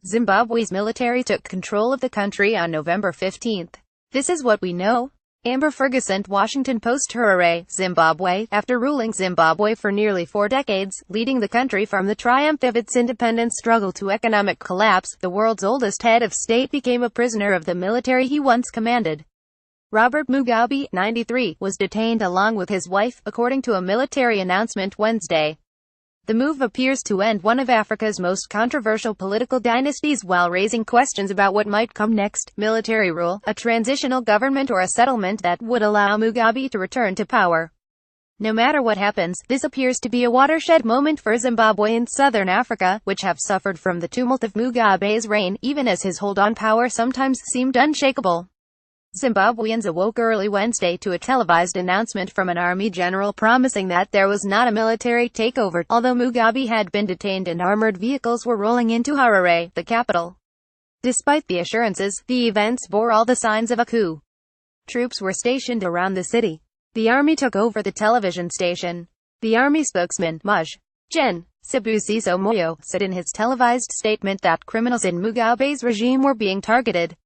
Zimbabwe's military took control of the country on November 15. This is what we know. FergusonThe Washington Post HARARE, Zimbabwe. After ruling Zimbabwe for nearly 4 decades, leading the country from the triumph of its independence struggle to economic collapse, the world's oldest head of state became a prisoner of the military he once commanded. Robert Mugabe, 93, was detained along with his wife, according to a military announcement Wednesday. The move appears to end one of Africa's most controversial political dynasties while raising questions about what might come next: military rule, a transitional government, or a settlement that would allow Mugabe to return to power. No matter what happens, this appears to be a watershed moment for Zimbabwe and southern Africa, which have suffered from the tumult of Mugabe's reign, even as his hold on power sometimes seemed unshakable. Zimbabweans awoke early Wednesday to a televised announcement from an army general promising that there was not a military takeover, although Mugabe had been detained and armored vehicles were rolling into Harare, the capital. Despite the assurances, the events bore all the signs of a coup. Troops were stationed around the city. The army took over the television station. The army spokesman, Maj. Gen. Sibusiso Moyo, said in his televised statement that criminals in Mugabe's regime were being targeted.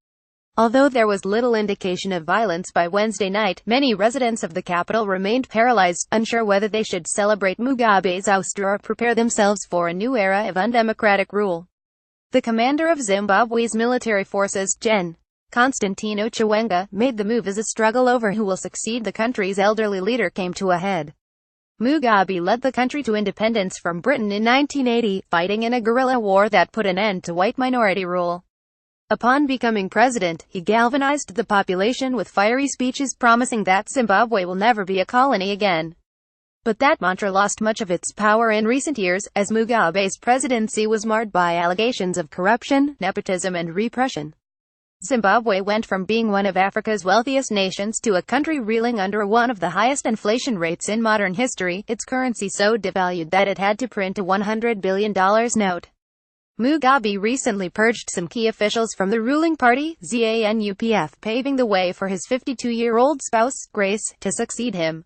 Although there was little indication of violence by Wednesday night, many residents of the capital remained paralyzed, unsure whether they should celebrate Mugabe's ouster or prepare themselves for a new era of undemocratic rule. The commander of Zimbabwe's military forces, Gen. Constantino Chiwenga, made the move as a struggle over who will succeed the country's elderly leader came to a head. Mugabe led the country to independence from Britain in 1980, fighting in a guerrilla war that put an end to white minority rule. Upon becoming president, he galvanized the population with fiery speeches promising that Zimbabwe will never be a colony again. But that mantra lost much of its power in recent years, as Mugabe's presidency was marred by allegations of corruption, nepotism and repression. Zimbabwe went from being one of Africa's wealthiest nations to a country reeling under one of the highest inflation rates in modern history, its currency so devalued that it had to print a $100 billion note. Mugabe recently purged some key officials from the ruling party, ZANU-PF, paving the way for his 52-year-old spouse, Grace, to succeed him.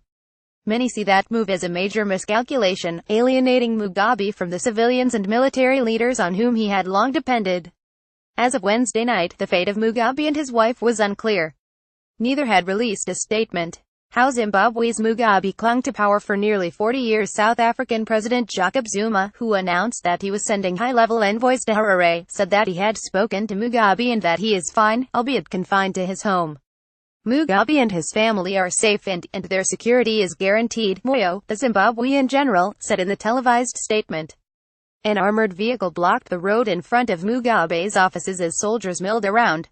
Many see that move as a major miscalculation, alienating Mugabe from the civilians and military leaders on whom he had long depended. As of Wednesday night, the fate of Mugabe and his wife was unclear. Neither had released a statement. How Zimbabwe's Mugabe clung to power for nearly 40 years. South African President Jacob Zuma, who announced that he was sending high-level envoys to Harare, said that he had spoken to Mugabe and that he is fine, albeit confined to his home. Mugabe and his family are safe and their security is guaranteed, Moyo, the Zimbabwean general, said in the televised statement. An armored vehicle blocked the road in front of Mugabe's offices as soldiers milled around.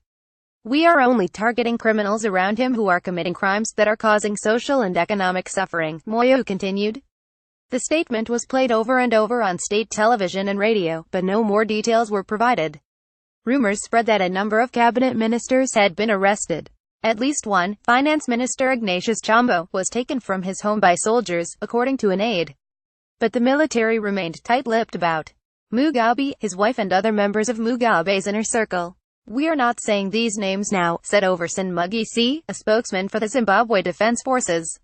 "We are only targeting criminals around him who are committing crimes that are causing social and economic suffering," Moyo continued. The statement was played over and over on state television and radio, but no more details were provided. Rumors spread that a number of cabinet ministers had been arrested. At least one, Finance Minister Ignatius Chombo, was taken from his home by soldiers, according to an aide. But the military remained tight-lipped about Mugabe, his wife and other members of Mugabe's inner circle. "We are not saying these names now," said Overson Mugisi, a spokesman for the Zimbabwe Defense Forces.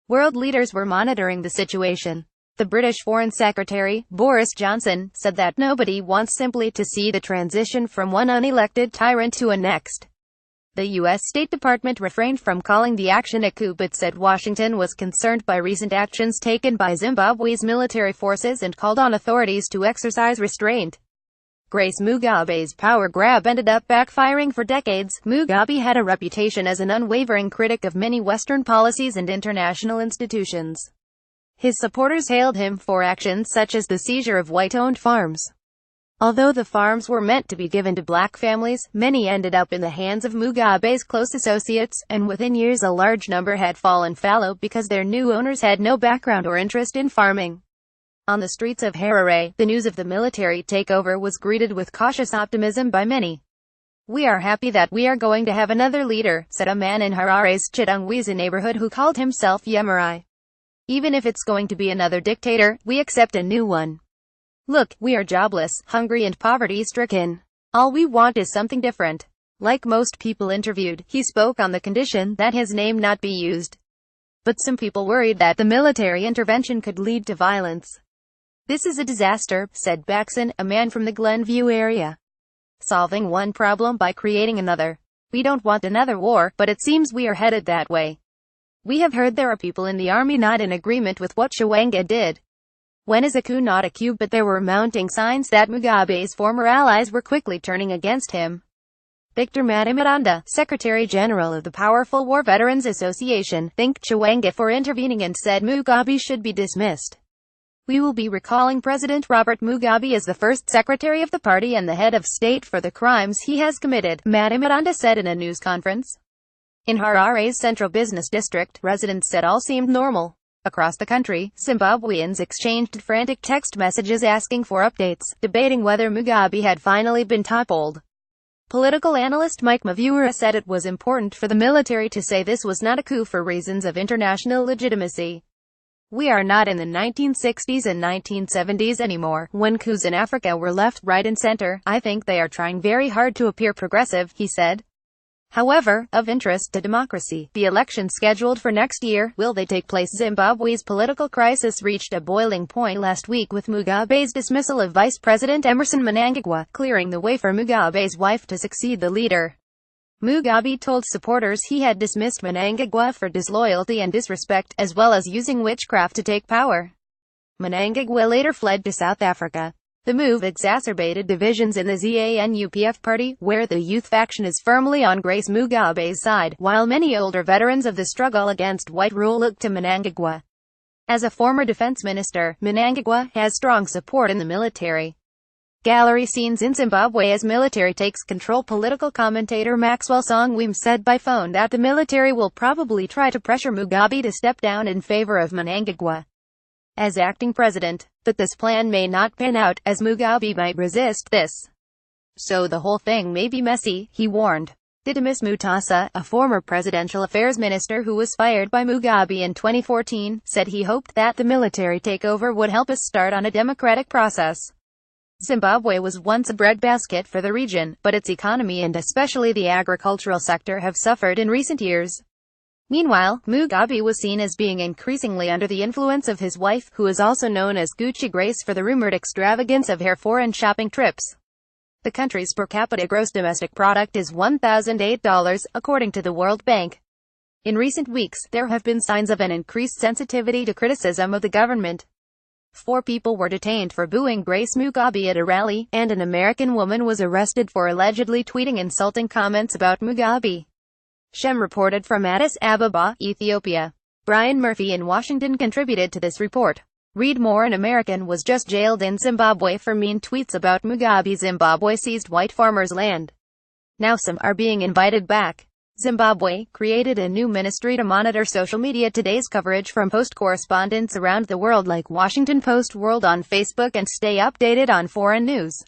World leaders were monitoring the situation. The British Foreign Secretary, Boris Johnson, said that nobody wants simply to see the transition from one unelected tyrant to a next. The U.S. State Department refrained from calling the action a coup but said Washington was concerned by recent actions taken by Zimbabwe's military forces and called on authorities to exercise restraint. Grace Mugabe's power grab ended up backfiring for decades. Mugabe had a reputation as an unwavering critic of many Western policies and international institutions. His supporters hailed him for actions such as the seizure of white-owned farms. Although the farms were meant to be given to black families, many ended up in the hands of Mugabe's close associates, and within years a large number had fallen fallow because their new owners had no background or interest in farming. On the streets of Harare, the news of the military takeover was greeted with cautious optimism by many. "We are happy that we are going to have another leader," said a man in Harare's Chitungwiza neighborhood who called himself Yemurai. "Even if it's going to be another dictator, we accept a new one. Look, we are jobless, hungry and poverty-stricken. All we want is something different." Like most people interviewed, he spoke on the condition that his name not be used. But some people worried that the military intervention could lead to violence. "This is a disaster," said Baxon, a man from the Glenview area. solving one problem by creating another. We don't want another war, but it seems we are headed that way. We have heard there are people in the army not in agreement with what Chawanga did. When is a coup not a coup? But there were mounting signs that Mugabe's former allies were quickly turning against him. Victor Matamiranda, Secretary General of the powerful War Veterans Association, thanked Chawanga for intervening and said Mugabe should be dismissed. We will be recalling President Robert Mugabe as the first secretary of the party and the head of state for the crimes he has committed, Matamiranda said in a news conference. In Harare's central business district, residents said all seemed normal. Across the country, Zimbabweans exchanged frantic text messages asking for updates, debating whether Mugabe had finally been toppled. Political analyst Mike Mavura said it was important for the military to say this was not a coup for reasons of international legitimacy. We are not in the 1960s and 1970s anymore, when coups in Africa were left, right and center. I think they are trying very hard to appear progressive, he said. However, of interest to democracy, the elections scheduled for next year, will they take place? Zimbabwe's political crisis reached a boiling point last week with Mugabe's dismissal of Vice President Emmerson Mnangagwa, clearing the way for Mugabe's wife to succeed the leader. Mugabe told supporters he had dismissed Mnangagwa for disloyalty and disrespect, as well as using witchcraft to take power. Mnangagwa later fled to South Africa. The move exacerbated divisions in the ZANU-PF party, where the youth faction is firmly on Grace Mugabe's side, while many older veterans of the struggle against white rule look to Mnangagwa. As a former defense minister, Mnangagwa has strong support in the military. Gallery scenes in Zimbabwe as military takes control. Political commentator Maxwell Songwim said by phone that the military will probably try to pressure Mugabe to step down in favor of Mnangagwa as acting president, but this plan may not pan out, as Mugabe might resist this. So the whole thing may be messy, he warned. Didymus Mutasa, a former presidential affairs minister who was fired by Mugabe in 2014, said he hoped that the military takeover would help us start on a democratic process. Zimbabwe was once a breadbasket for the region, but its economy and especially the agricultural sector have suffered in recent years. Meanwhile, Mugabe was seen as being increasingly under the influence of his wife, who is also known as Gucci Grace for the rumored extravagance of her foreign shopping trips. The country's per capita gross domestic product is $1,008, according to the World Bank. In recent weeks, there have been signs of an increased sensitivity to criticism of the government. 4 people were detained for booing Grace Mugabe at a rally, and an American woman was arrested for allegedly tweeting insulting comments about Mugabe. Shem reported from Addis Ababa, Ethiopia. Brian Murphy in Washington contributed to this report. Read more. An American was just jailed in Zimbabwe for mean tweets about Mugabe. Zimbabwe seized white farmers' land. Now some are being invited back. Zimbabwe created a new ministry to monitor social media. Today's coverage from Post correspondents around the world like Washington Post World on Facebook, and stay updated on foreign news.